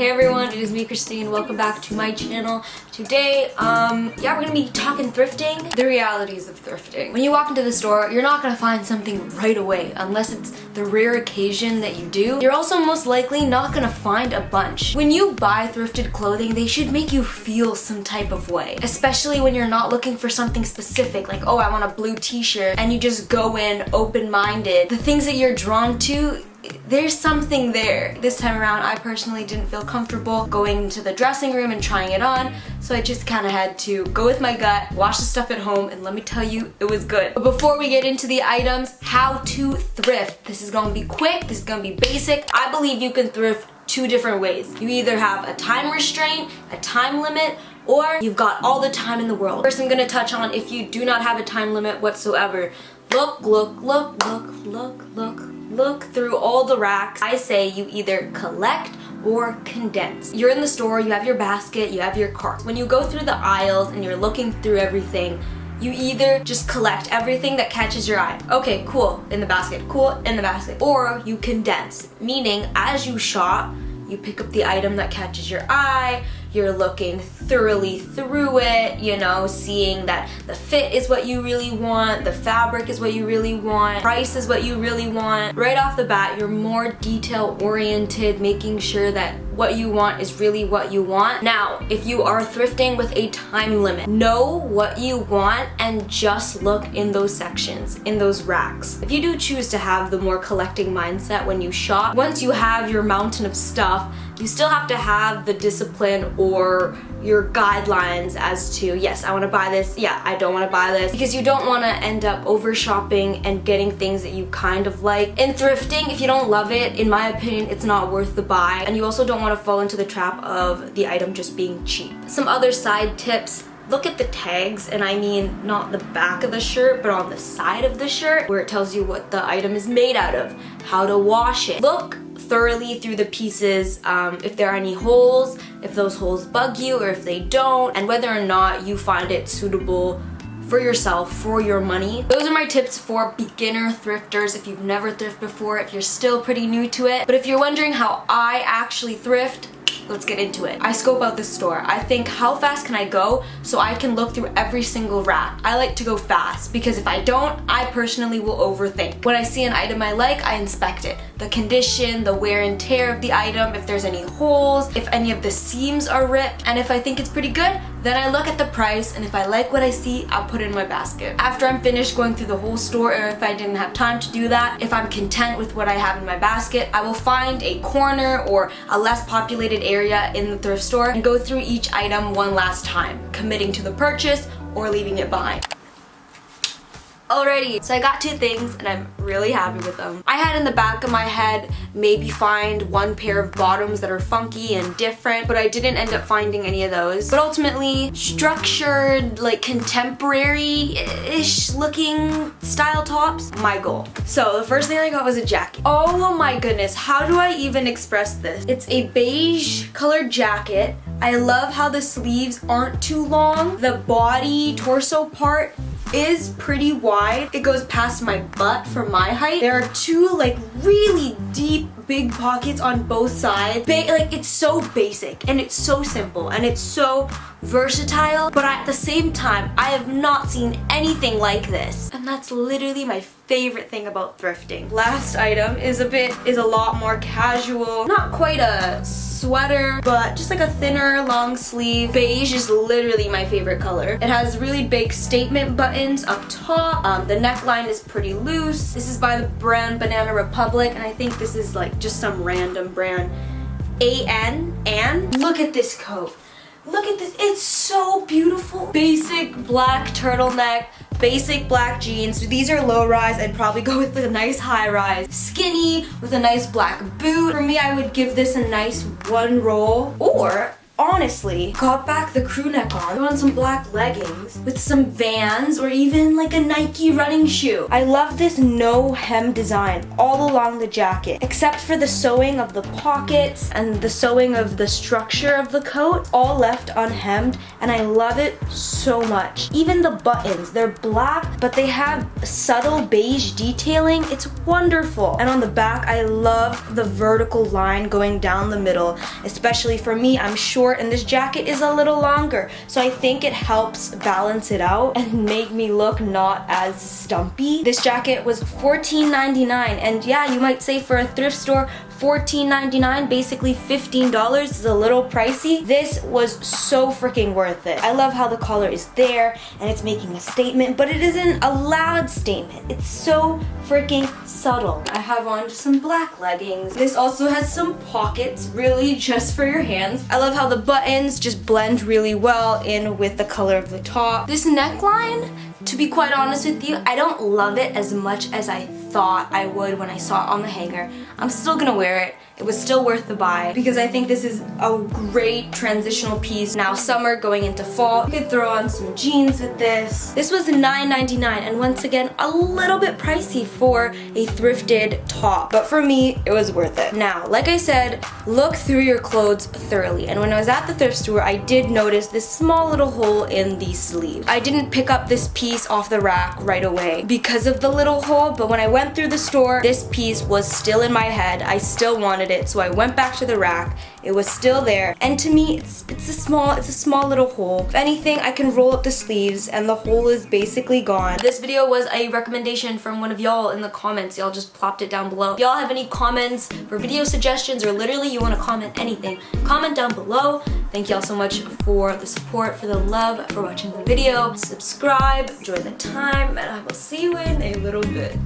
Hey everyone, it is me, Kristine. Welcome back to my channel. Today, we're gonna be talking thrifting. The realities of thrifting. When you walk into the store, you're not gonna find something right away unless it's the rare occasion that you do. You're also most likely not gonna find a bunch. When you buy thrifted clothing, they should make you feel some type of way, especially when you're not looking for something specific, like, oh, I want a blue t-shirt, and you just go in open-minded. The things that you're drawn to, there's something there. This time around, I personally didn't feel comfortable going into the dressing room and trying it on, so I just kind of had to go with my gut, wash the stuff at home, and let me tell you, it was good. But before we get into the items, how to thrift. This is gonna be quick, this is gonna be basic. I believe you can thrift two different ways. You either have a time restraint, a time limit, or you've got all the time in the world. First, I'm gonna touch on if you do not have a time limit whatsoever. Look through all the racks. I say you either collect or condense. You're in the store, you have your basket, you have your cart. When you go through the aisles and you're looking through everything, you either just collect everything that catches your eye. Okay, cool, in the basket, cool, in the basket. Or you condense, meaning as you shop, you pick up the item that catches your eye, you're looking thoroughly through it, you know, seeing that the fit is what you really want, the fabric is what you really want, price is what you really want. Right off the bat, you're more detail oriented, making sure that what you want is really what you want. Now, if you are thrifting with a time limit, know what you want and just look in those sections, in those racks. If you do choose to have the more collecting mindset when you shop, once you have your mountain of stuff, you still have to have the discipline or your guidelines as to, yes, I want to buy this, yeah, I don't want to buy this, because you don't want to end up over shopping and getting things that you kind of like. In thrifting, if you don't love it, in my opinion, it's not worth the buy, and you also don't want to fall into the trap of the item just being cheap. Some other side tips. Look at the tags, and I mean not the back of the shirt, but on the side of the shirt, where it tells you what the item is made out of, how to wash it. Look thoroughly through the pieces, if there are any holes, if those holes bug you or if they don't, and whether or not you find it suitable for yourself, for your money. Those are my tips for beginner thrifters if you've never thrifted before, if you're still pretty new to it. But if you're wondering how I actually thrift, let's get into it. I scope out the store. I think, how fast can I go so I can look through every single rack? I like to go fast because if I don't, I personally will overthink. When I see an item I like, I inspect it. The condition, the wear and tear of the item, if there's any holes, if any of the seams are ripped, and if I think it's pretty good, then I look at the price, and if I like what I see, I'll put it in my basket. After I'm finished going through the whole store, or if I didn't have time to do that, if I'm content with what I have in my basket, I will find a corner or a less populated area in the thrift store and go through each item one last time, committing to the purchase or leaving it behind. Alrighty, so I got two things and I'm really happy with them. I had in the back of my head maybe find one pair of bottoms that are funky and different, but I didn't end up finding any of those. But ultimately, structured, like contemporary-ish looking style tops, my goal. So the first thing I got was a jacket. Oh my goodness, how do I even express this? It's a beige colored jacket. I love how the sleeves aren't too long. The body, torso part is pretty wide. It goes past my butt for my height. There are two like really deep big pockets on both sides. Like, it's so basic and it's so simple and it's so versatile, but at the same time, I have not seen anything like this. And that's literally my favorite thing about thrifting. Last item is a lot more casual. Not quite a sweater, but just like a thinner long sleeve. Beige is literally my favorite color. It has really big statement buttons up top. The neckline is pretty loose. This is by the brand Banana Republic, and I think this is like just some random brand. And look at this coat. Look at this, it's so beautiful. Basic black turtleneck, basic black jeans. These are low rise, I'd probably go with a nice high rise. Skinny with a nice black boot. For me, I would give this a nice one roll, or honestly got back the crew neck on, throw on some black leggings with some Vans or even like a Nike running shoe. I love this no hem design all along the jacket, except for the sewing of the pockets and the sewing of the structure of the coat, all left unhemmed, and I love it so much. Even the buttons, they're black, but they have subtle beige detailing. It's wonderful. And on the back, I love the vertical line going down the middle, especially for me. I'm short and this jacket is a little longer, so I think it helps balance it out and make me look not as stumpy. This jacket was $14.99, and yeah, you might say for a thrift store, $14.99, basically $15 is a little pricey. This was so freaking worth it. I love how the collar is there and it's making a statement, but it isn't a loud statement. It's so freaking subtle. I have on just some black leggings. This also has some pockets, really just for your hands. I love how the buttons just blend really well in with the color of the top. This neckline, to be quite honest with you, I don't love it as much as I thought I would when I saw it on the hanger. I'm still gonna wear it. It was still worth the buy because I think this is a great transitional piece. Now summer going into fall, you could throw on some jeans with this. This was $9.99, and once again, a little bit pricey for a thrifted top, but for me, it was worth it. Now, like I said, look through your clothes thoroughly, and when I was at the thrift store, I did notice this small little hole in the sleeve. I didn't pick up this piece off the rack right away because of the little hole, but when I went through the store, this piece was still in my head. I still wanted it, so I went back to the rack. It was still there, and to me, it's a small little hole. If anything, I can roll up the sleeves, and the hole is basically gone. This video was a recommendation from one of y'all in the comments. Y'all just plopped it down below. If y'all have any comments for video suggestions, or literally you want to comment anything, comment down below. Thank y'all so much for the support, for the love, for watching the video. Subscribe, enjoy the time, and I will see you in a little bit.